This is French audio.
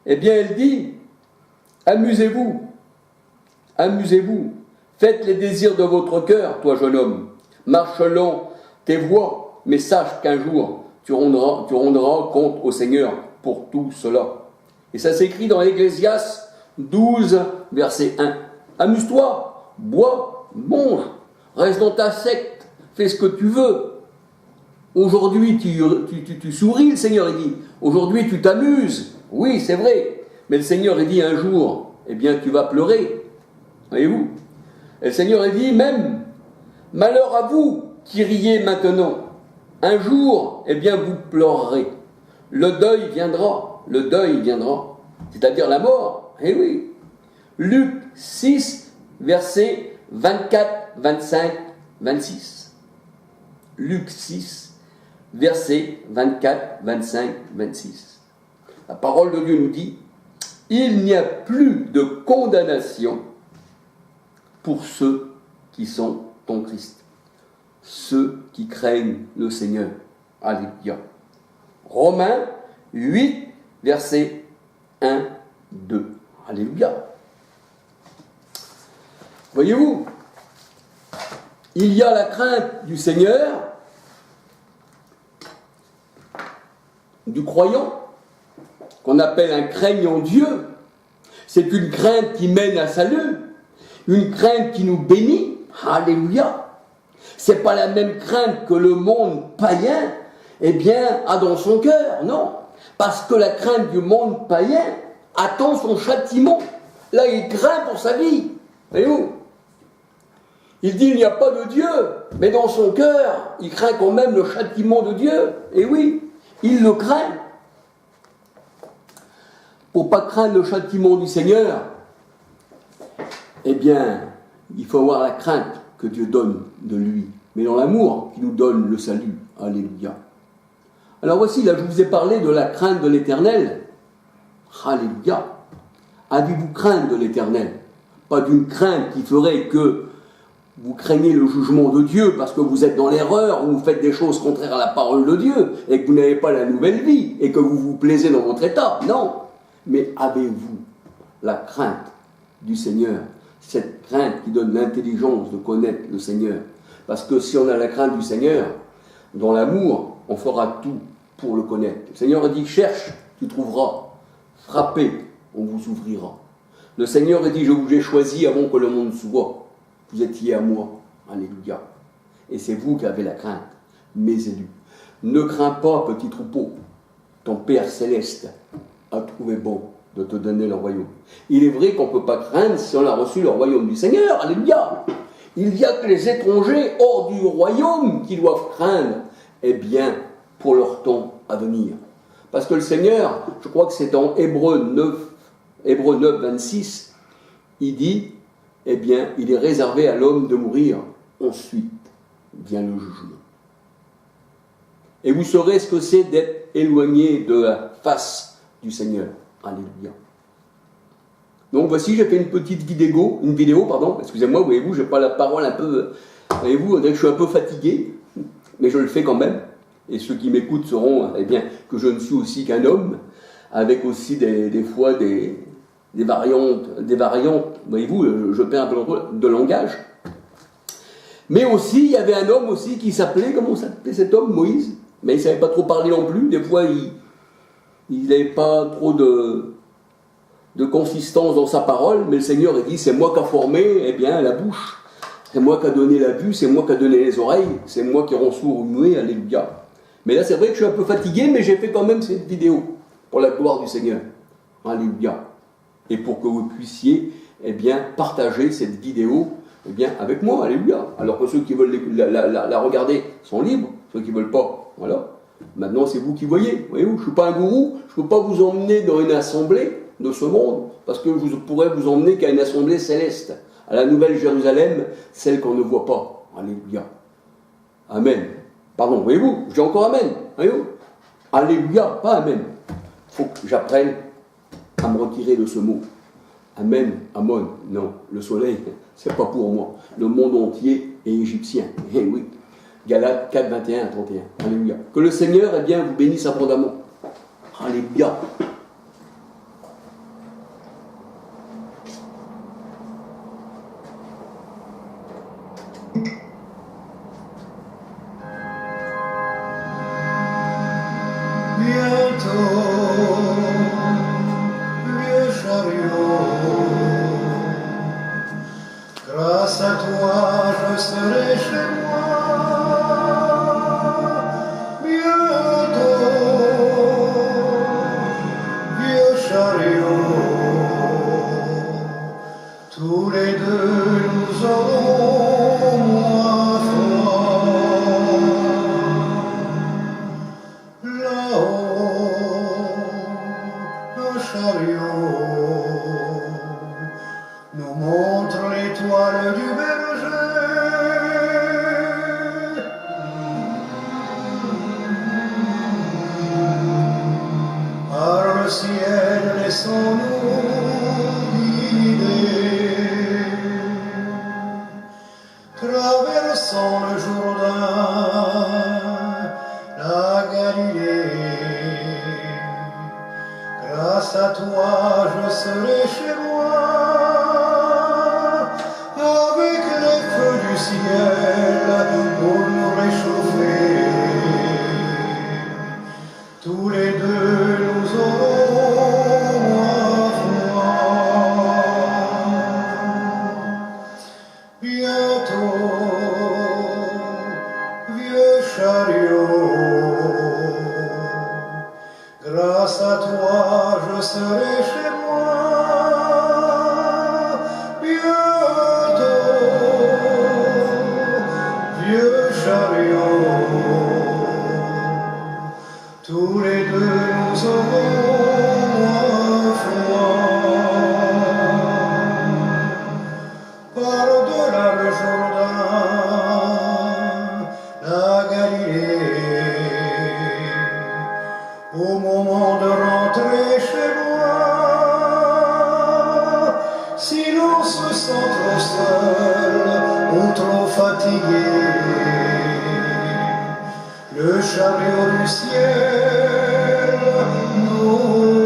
eh bien elle dit, amusez-vous, amusez-vous, faites les désirs de votre cœur, toi jeune homme, marche lent tes voies, mais sache qu'un jour tu rendras compte au Seigneur pour tout cela. Et ça s'écrit dans Ecclésiaste 12, verset 1. Amuse-toi, bois, mange, reste dans ta secte, fais ce que tu veux. Aujourd'hui, tu souris, le Seigneur, il dit. Aujourd'hui, tu t'amuses. Oui, c'est vrai. Mais le Seigneur, il dit un jour, eh bien, tu vas pleurer. Voyez-vous? Et le Seigneur, il dit même, malheur à vous qui riez maintenant. Un jour, eh bien, vous pleurerez. Le deuil viendra. Le deuil viendra. C'est-à-dire la mort. Eh oui. Luc 6, versets 24, 25, 26. Luc 6, versets 24, 25, 26. La parole de Dieu nous dit, il n'y a plus de condamnation pour ceux qui sont en Christ. Ceux qui craignent le Seigneur. Alléluia. Romains 8, versets 1, 2. Alléluia. Voyez-vous, il y a la crainte du Seigneur, du croyant, qu'on appelle un craignant Dieu. C'est une crainte qui mène à salut, une crainte qui nous bénit. Alléluia. C'est pas la même crainte que le monde païen, eh bien, a dans son cœur, non. Parce que la crainte du monde païen attend son châtiment. Là, il craint pour sa vie. Voyez-vous? Il dit, il n'y a pas de Dieu, mais dans son cœur, il craint quand même le châtiment de Dieu. Et oui, il le craint. Pour ne pas craindre le châtiment du Seigneur, eh bien, il faut avoir la crainte que Dieu donne de lui, mais dans l'amour qui nous donne le salut. Alléluia. Alors voici, là je vous ai parlé de la crainte de l'Éternel. Alléluia. Avez-vous crainte de l'Éternel? Pas d'une crainte qui ferait que vous craignez le jugement de Dieu parce que vous êtes dans l'erreur ou vous faites des choses contraires à la parole de Dieu et que vous n'avez pas la nouvelle vie et que vous vous plaisez dans votre état. Non. Mais avez-vous la crainte du Seigneur? Cette crainte qui donne l'intelligence de connaître le Seigneur. Parce que si on a la crainte du Seigneur, dans l'amour, on fera tout pour le connaître. Le Seigneur a dit, cherche, tu trouveras. Frappez, on vous ouvrira. Le Seigneur a dit, je vous ai choisi avant que le monde soit. Vous étiez à moi. Alléluia. Et c'est vous qui avez la crainte, mes élus. Ne crains pas, petit troupeau. Ton Père céleste a trouvé bon de te donner le royaume. Il est vrai qu'on ne peut pas craindre si on a reçu le royaume du Seigneur. Alléluia. Il n'y a que les étrangers hors du royaume qui doivent craindre, eh bien, pour leur temps à venir. Parce que le Seigneur, je crois que c'est dans Hébreux 9, 26, il dit, eh bien, il est réservé à l'homme de mourir. Ensuite vient le jugement. Et vous saurez ce que c'est d'être éloigné de la face du Seigneur. Alléluia. Donc voici, j'ai fait une petite vidéo, excusez-moi, voyez-vous, j'ai pas la parole un peu, voyez-vous, on dirait que je suis un peu fatigué, mais je le fais quand même. Et ceux qui m'écoutent sauront, eh bien, que je ne suis aussi qu'un homme, avec aussi des fois des variantes, voyez-vous, je perds un peu de langage. Mais aussi, il y avait un homme aussi qui s'appelait, comment s'appelait cet homme, Moïse? Mais il ne savait pas trop parler non plus, des fois il n'avait pas trop de consistance dans sa parole, mais le Seigneur a dit, c'est moi qui a formé, eh bien, la bouche, c'est moi qui a donné la vue, c'est moi qui a donné les oreilles, c'est moi qui rend sourd ou muet, alléluia. Mais là, c'est vrai que je suis un peu fatigué, mais j'ai fait quand même cette vidéo, pour la gloire du Seigneur, alléluia. Et pour que vous puissiez, eh bien, partager cette vidéo, eh bien, avec moi, alléluia. Alors que ceux qui veulent la regarder sont libres, ceux qui ne veulent pas, voilà. Maintenant, c'est vous qui voyez, voyez-vous, je ne suis pas un gourou, je ne peux pas vous emmener dans une assemblée de ce monde, parce que je pourrais vous emmener qu'à une assemblée céleste, à la Nouvelle Jérusalem, celle qu'on ne voit pas. Alléluia. Amen. Pardon, voyez-vous, je dis encore Amen. Voyez-vous. Alléluia, pas Amen. Il faut que j'apprenne à me retirer de ce mot. Amen, Amon. Non, le soleil, c'est pas pour moi. Le monde entier est égyptien. Eh oui. Galates 4, 21 à 31. Alléluia. Que le Seigneur, eh bien, vous bénisse abondamment. Alléluia. les deux nous aurons moins froid. Là-haut, un chariot nous montre l'étoile du berger. Par le ciel, laissons-nous guider. Traversons le Jourdain, la Galilée. Grâce à toi, je serai chez moi, avec les feux du ciel pour nous réchauffer. Tous les deux nous aurons moins froid. Bientôt, vieux chariot, grâce à toi je serai chez moi. Bientôt, vieux chariot, tous les deux nous aurons moins froid. Par-delà le Jourdain, la Galilée, au moment de rentrer chez moi, si l'on se sent trop seul ou trop fatigué, le chariot du ciel nous